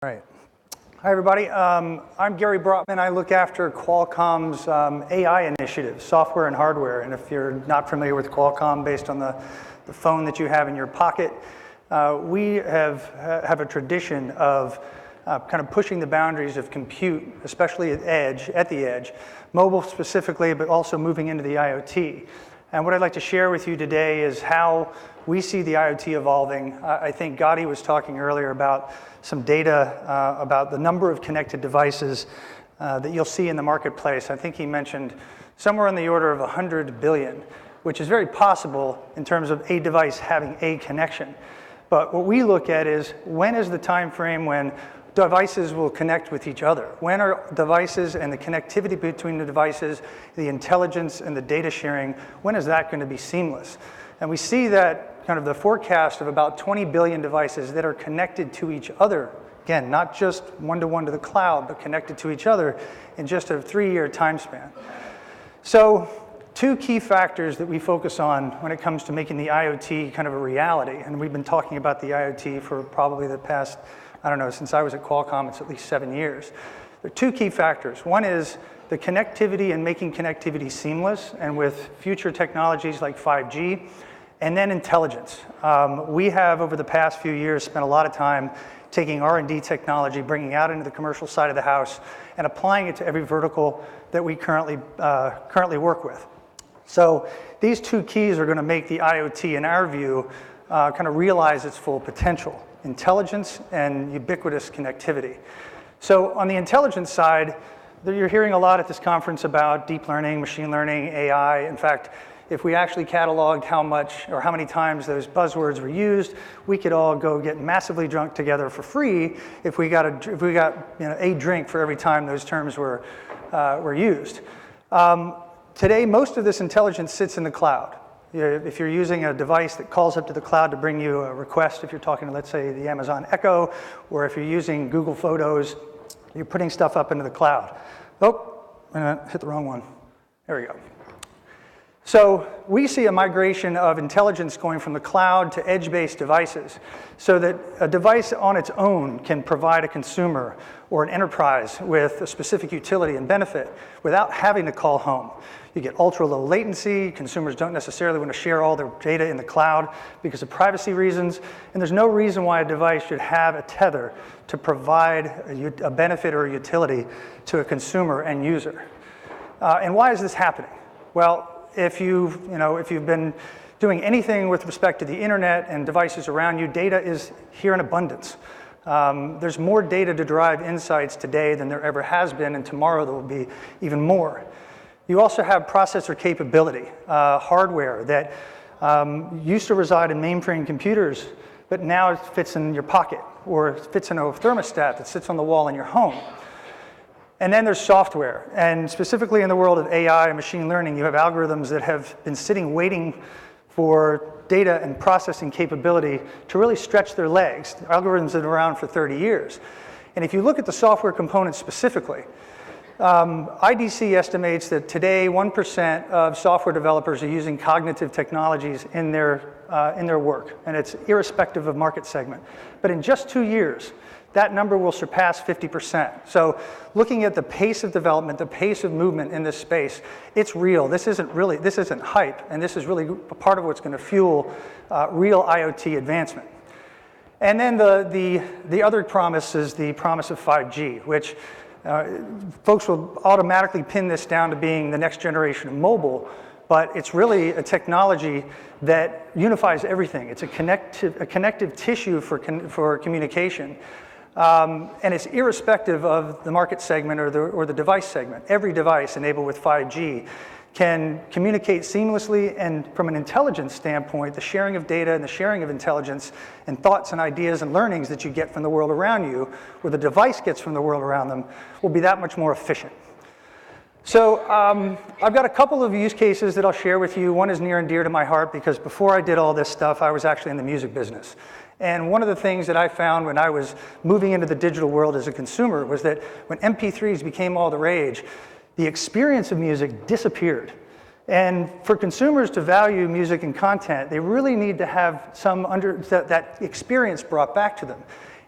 All right. Hi, everybody. I'm Gary Brotman. I look after Qualcomm's AI initiative, software and hardware. And if you're not familiar with Qualcomm, based on the phone that you have in your pocket, we have a tradition of kind of pushing the boundaries of compute, especially at the edge, mobile specifically, but also moving into the IoT. And what I'd like to share with you today is how we see the IoT evolving. I think Gotti was talking earlier about some data about the number of connected devices that you'll see in the marketplace. I think he mentioned somewhere in the order of 100 billion, which is very possible in terms of a device having a connection. But what we look at is, when is the time frame when devices will connect with each other? When are devices and the connectivity between the devices, the intelligence and the data sharing, when is that going to be seamless? And we see that kind of the forecast of about 20 billion devices that are connected to each other. Again, not just one-to-one to the cloud, but connected to each other in just a 3-year time span. So two key factors that we focus on when it comes to making the IoT kind of a reality, and we've been talking about the IoT for probably the past, I don't know, since I was at Qualcomm, it's at least 7 years. There are two key factors. One is the connectivity and making connectivity seamless, and with future technologies like 5G, and then intelligence. We have, over the past few years, spent a lot of time taking R&D technology, bringing out into the commercial side of the house, and applying it to every vertical that we currently work with. So these two keys are going to make the IoT, in our view, kind of realize its full potential: intelligence and ubiquitous connectivity. So on the intelligence side, you're hearing a lot at this conference about deep learning, machine learning, AI. In fact, if we actually cataloged how much or how many times those buzzwords were used, we could all go get massively drunk together for free if we got a drink for every time those terms were used. Today, most of this intelligence sits in the cloud. If you're using a device that calls up to the cloud to bring you a request, if you're talking to, let's say, the Amazon Echo, or if you're using Google Photos, you're putting stuff up into the cloud. Oh, I'm gonna hit the wrong one. There we go. So we see a migration of intelligence going from the cloud to edge-based devices, so that a device on its own can provide a consumer or an enterprise with a specific utility and benefit without having to call home. You get ultra-low latency. Consumers don't necessarily want to share all their data in the cloud because of privacy reasons, and there's no reason why a device should have a tether to provide a benefit or a utility to a consumer and user. And why is this happening? Well, if you've been doing anything with respect to the internet and devices around you, data is here in abundance. There's more data to derive insights today than there ever has been, and tomorrow there will be even more. You also have processor capability, hardware that used to reside in mainframe computers, but now it fits in your pocket, or it fits in a thermostat that sits on the wall in your home. And then there's software, and specifically in the world of AI and machine learning, you have algorithms that have been sitting waiting for data and processing capability to really stretch their legs. Algorithms have been around for 30 years. And if you look at the software components specifically, IDC estimates that today 1% of software developers are using cognitive technologies in their work, and it's irrespective of market segment. But in just 2 years, that number will surpass 50%. So looking at the pace of development, the pace of movement in this space, it's real. This isn't hype, and this is really part of what's going to fuel real IoT advancement. And then the other promise is the promise of 5G, which folks will automatically pin this down to being the next generation of mobile, but it's really a technology that unifies everything. It's a connective tissue for communication. And it's irrespective of the market segment or the device segment. Every device enabled with 5G can communicate seamlessly, and from an intelligence standpoint, the sharing of data and the sharing of intelligence and thoughts and ideas and learnings that you get from the world around you, or the device gets from the world around them, will be that much more efficient. So I've got a couple of use cases that I'll share with you. One is near and dear to my heart because before I did all this stuff, I was actually in the music business. And one of the things that I found when I was moving into the digital world as a consumer was that when MP3s became all the rage, the experience of music disappeared. And for consumers to value music and content, they really need to have that experience brought back to them.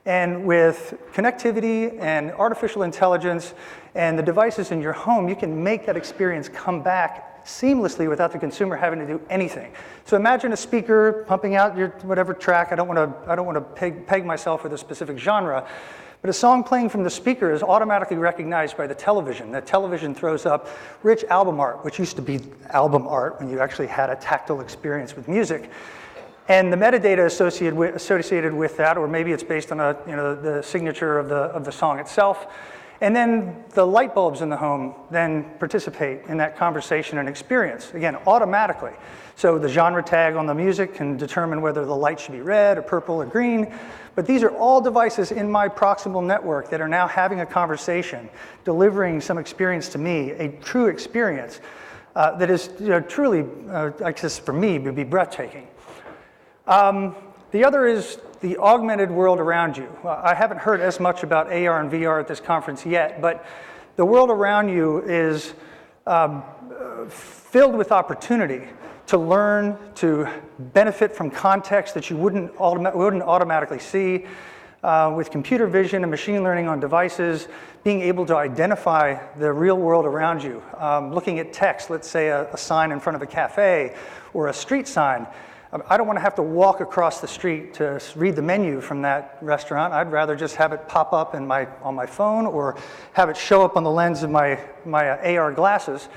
And with connectivity and artificial intelligence and the devices in your home, you can make that experience come back seamlessly without the consumer having to do anything. So imagine a speaker pumping out your whatever track. I don't want to peg myself with a specific genre, but a song playing from the speaker is automatically recognized by the television. The television throws up rich album art, which used to be album art when you actually had a tactile experience with music. And the metadata associated with that, or maybe it's based on the signature of the song itself. And then the light bulbs in the home then participate in that conversation and experience, again, automatically. So the genre tag on the music can determine whether the light should be red or purple or green. But these are all devices in my proximal network that are now having a conversation, delivering some experience to me, a true experience that is truly, I guess for me, would be breathtaking. The other is the augmented world around you. I haven't heard as much about AR and VR at this conference yet, but the world around you is filled with opportunity to learn, to benefit from context that you wouldn't automatically see. With computer vision and machine learning on devices, being able to identify the real world around you. Looking at text, let's say a sign in front of a cafe or a street sign. I don't want to have to walk across the street to read the menu from that restaurant. I'd rather just have it pop up on my phone or have it show up on the lens of my AR glasses,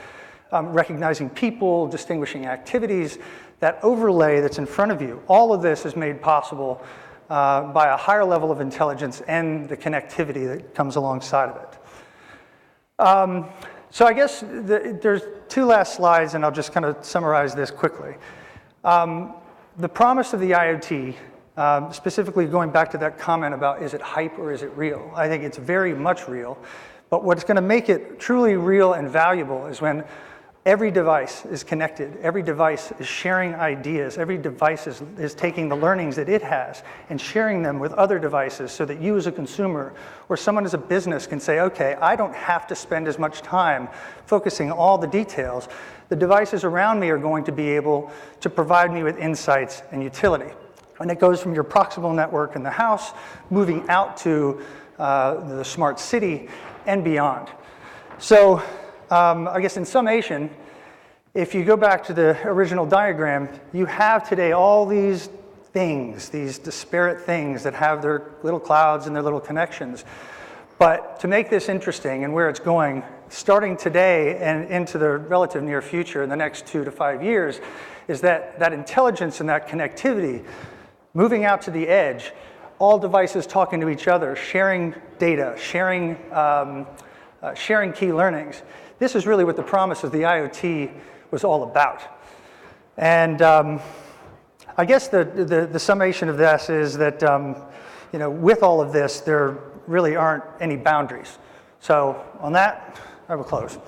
recognizing people, distinguishing activities, that overlay that's in front of you. All of this is made possible by a higher level of intelligence and the connectivity that comes alongside of it. So I guess there's two last slides, and I'll just kind of summarize this quickly. The promise of the IoT, specifically going back to that comment about is it hype or is it real? I think it's very much real, but what's going to make it truly real and valuable is when every device is connected, every device is sharing ideas, every device is taking the learnings that it has and sharing them with other devices so that you as a consumer or someone as a business can say, okay, I don't have to spend as much time focusing on all the details. The devices around me are going to be able to provide me with insights and utility. And it goes from your proximal network in the house, moving out to the smart city and beyond. So I guess in summation, if you go back to the original diagram, you have today all these things, these disparate things that have their little clouds and their little connections. But to make this interesting and where it's going, starting today and into the relative near future in the next 2 to 5 years, is that intelligence and that connectivity moving out to the edge, all devices talking to each other, sharing data, sharing key learnings. This is really what the promise of the IoT was all about. And I guess the summation of this is that with all of this, there really aren't any boundaries. So on that, I will close.